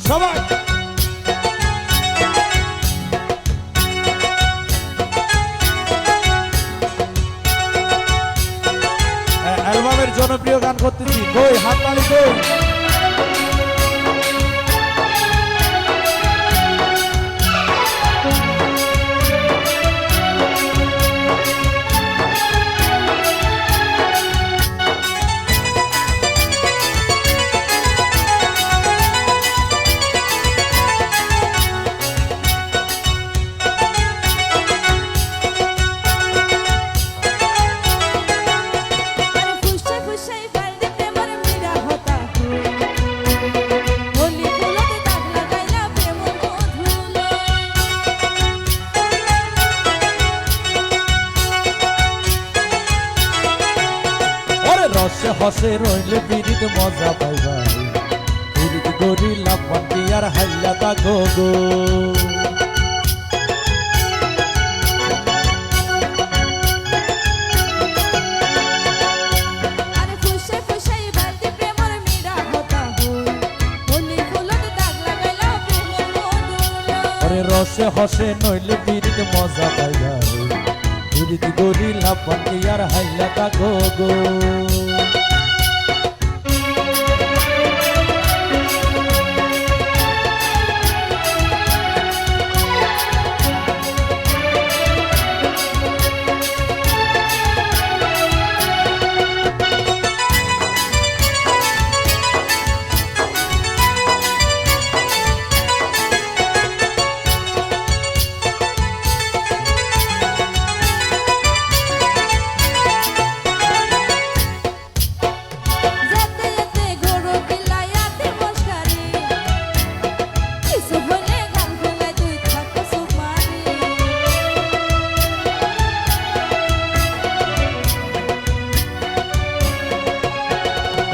সবাই অ্যালবামের জনপ্রিয় গান করতেছি, কই হাততালি কই। রসে হসে রইলে বিরিদ মজা পাইবা, বিরিদ গরিলা পান্তি আর হাইলা তা গো গো। রসে হসে নইলে বিরিদ মজা পাইবা, বিরিদ গরিলা পান্তি আর হাইলা তা গো গো।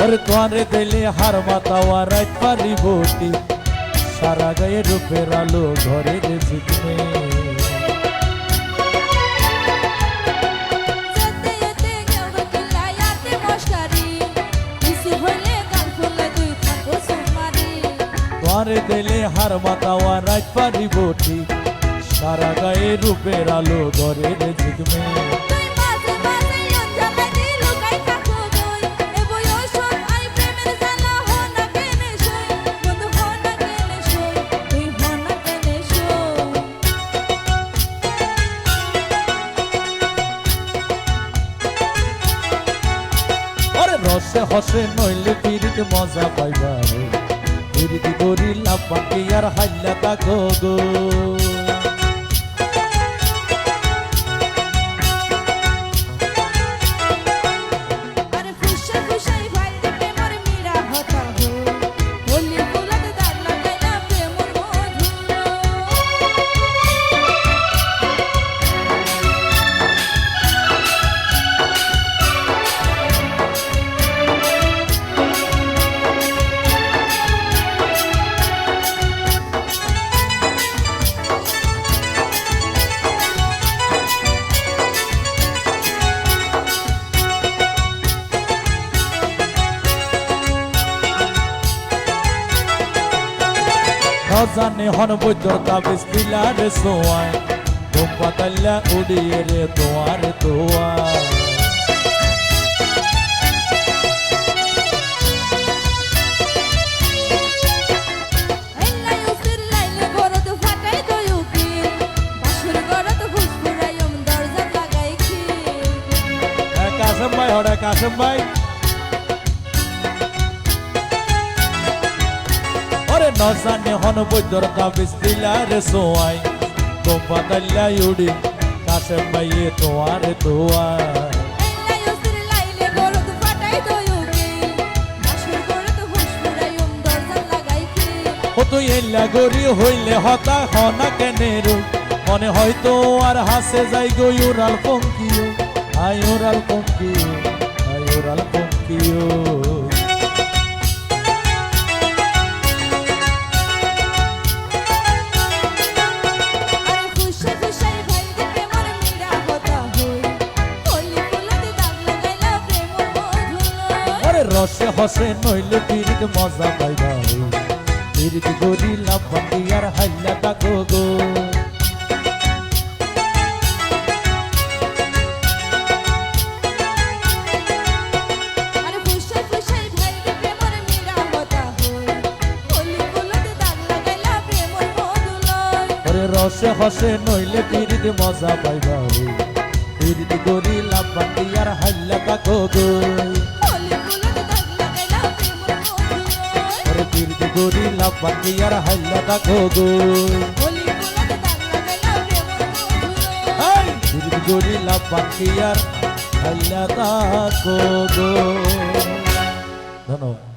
और तुम्हारे दिले हार मातावा रात पारी बोटी, सारा गए रूपेर आलो घरे जितने। तुम्हारे दिले हार मातावा रात पारी बोटी, सारा गए रूपेर आलो घरे जितने। রসে হসে নইলে বিরিদ মজা পাইবা, বিরিদ গরিলা পান্তি আর হাইলা তা গো গো। জানে হন বৈদ্যর তাবিজ দিলারে সোয়ায়, ঘুম পাতাল্লা উড়িয়ে রে তোমার তোয়া। কাসম ভাই হরে কাসম ভাই, নজানে হন বৈদ্যর তাবিজ দিলারে সোয়াই, ঘুম পাতাল্লা উড়ি কাসেম ভাইয়ে তোমার তোয়া। তুই এল্লা গরি হইলে হতা হনা কেনেরু, মনে হয়তো আর হাসে যাই গো ইউরাল পঙ্কিও, আয়ুরাল পঙ্কিও, আয়ুরাল পঙ্কিও। রসে হসে নইলে বিরিদ মজা পাইবা, পিরিতি গরি লাভ বান্দিয়ার হাইলা থাকো গো রসে হসে নইলে পিরিত মজা পাইবা হই পিরিত গরি লাভ বান্দিয়ার হাইলা থাকো গো পিরিত গরি লাভ বান্দিয়ার হাইলা থাকো গো পিরিত গরি লাভ বান্দিয়ার হাইলা থাকো গো ধন্যবাদ।